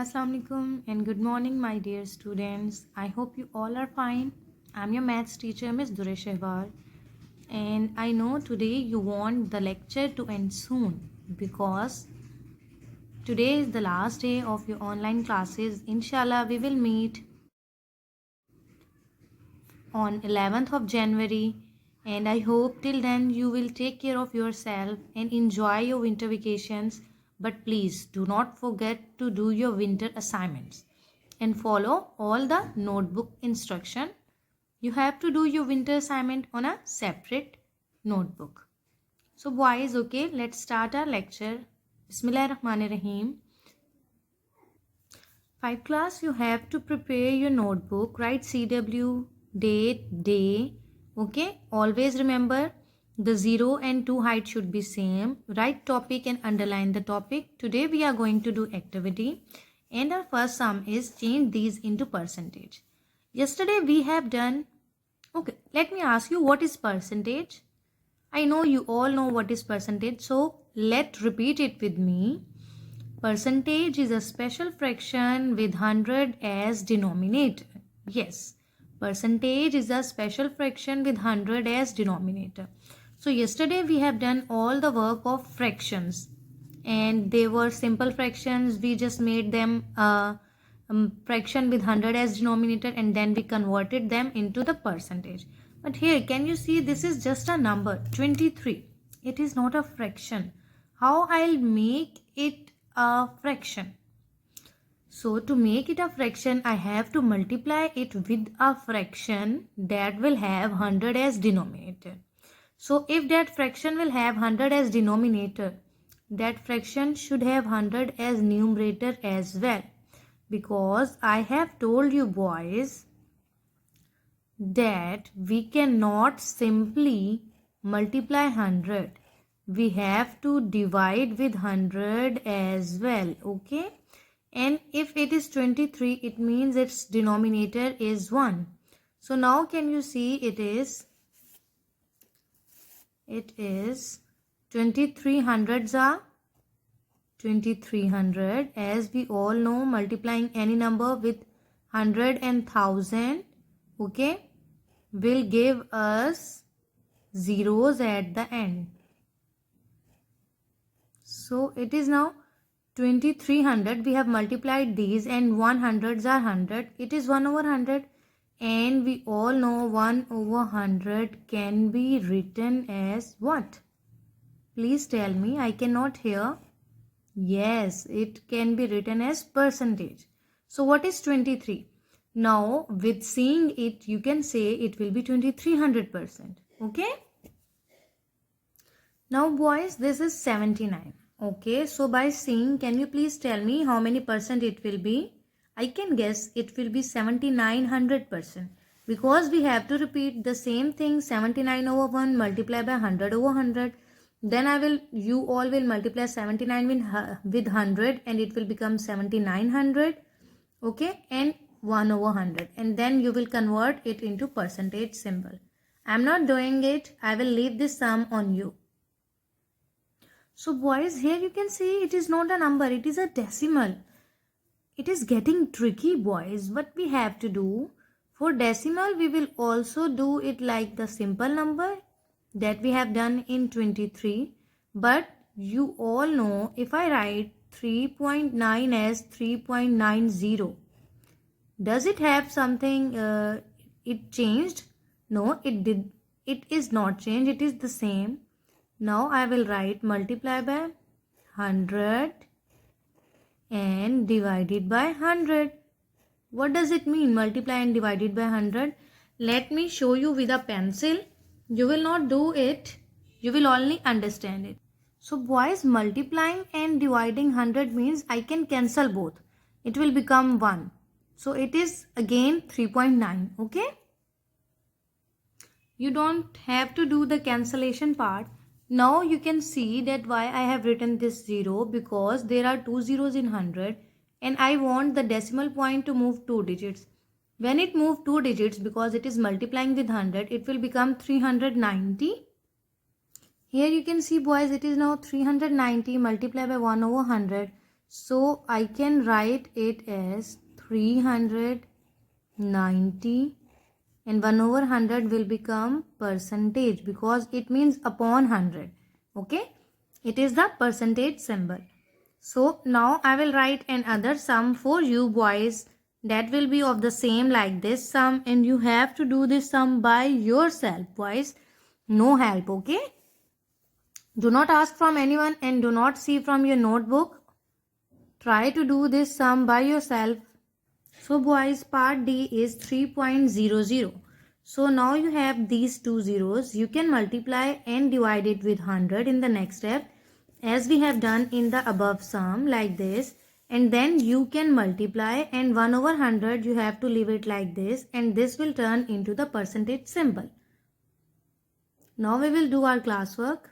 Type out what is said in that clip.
Assalamualaikum and good morning, my dear students. I hope you all are fine. I'm your maths teacher, Miss Duresh Shehbar, and I know today you want the lecture to end soon because today is the last day of your online classes. Inshallah, we will meet on 11th of January, and I hope till then you will take care of yourself and enjoy your winter vacations. But please do not forget to do your winter assignments and follow all the notebook instruction. You have to do your winter assignment on a separate notebook. So boys, okay, let's start our lecture. Bismillahirrahmanirrahim. 5 class, you have to prepare your notebook, write CW, date, day. Okay, always remember the 0 and 2 height should be same. Write topic and underline the topic. Today we are going to do activity and our first sum is change these into percentage. Yesterday we have done, okay, let me ask you, what is percentage? I know you all know what is percentage, so let's repeat it with me. Percentage is a special fraction with 100 as denominator. Yes, percentage is a special fraction with 100 as denominator. So yesterday we have done all the work of fractions and they were simple fractions. We just made them a fraction with 100 as denominator and then we converted them into the percentage. But here, can you see, this is just a number 23. It is not a fraction. How I'll make it a fraction? So to make it a fraction, I have to multiply it with a fraction that will have 100 as denominator. So if that fraction will have 100 as denominator, that fraction should have 100 as numerator as well. Because I have told you boys that we cannot simply multiply 100. We have to divide with 100 as well, okay? And if it is 23, it means its denominator is 1. So now can you see it is 23 hundreds are 2300. As we all know, multiplying any number with 100 and 1000, okay, will give us zeros at the end. So it is now 2300. We have multiplied these and 100s are 100. It is 1 over 100 and we all know 1 over 100 can be written as what? Please tell me, I cannot hear. Yes, it can be written as percentage. So what is 23? Now with seeing it, you can say it will be 2300%. Okay? Now boys, this is 79. Okay, so by seeing, can you please tell me how many percent it will be? I can guess it will be 7900%. Because we have to repeat the same thing, 79 over 1 multiply by 100 over 100. Then you all will multiply 79 with 100 and it will become 7900. Okay, and 1 over 100. And then you will convert it into percentage symbol. I am not doing it. I will leave this sum on you. So boys, here you can see it is not a number, it is a decimal. It is getting tricky boys. What we have to do, for decimal we will also do it like the simple number that we have done in 23. But you all know, if I write 3.9 as 3.90, does it have something, it changed? No, it is not changed, it is the same. Now I will write multiply by 100 and divided by 100. What does it mean, multiply and divided by 100? Let me show you with a pencil. You will not do it, you will only understand it. So boys, multiplying and dividing 100 means I can cancel both. It will become 1. So it is again 3.9, okay? You don't have to do the cancellation part. Now you can see that why I have written this 0, because there are 2 zeros in 100 and I want the decimal point to move 2 digits. When it moves 2 digits, because it is multiplying with 100, it will become 390. Here you can see boys, it is now 390 multiplied by 1 over 100. So I can write it as 390 and 1 over 100 will become percentage because it means upon 100. Okay, it is the percentage symbol. So now I will write another sum for you boys that will be of the same like this sum, and you have to do this sum by yourself boys, no help. Okay, do not ask from anyone and do not see from your notebook. Try to do this sum by yourself. So boys, part D is 3.00. So now you have these two zeros. You can multiply and divide it with 100 in the next step, as we have done in the above sum like this. And then you can multiply, and 1 over 100 you have to leave it like this, and this will turn into the percentage symbol. Now we will do our classwork.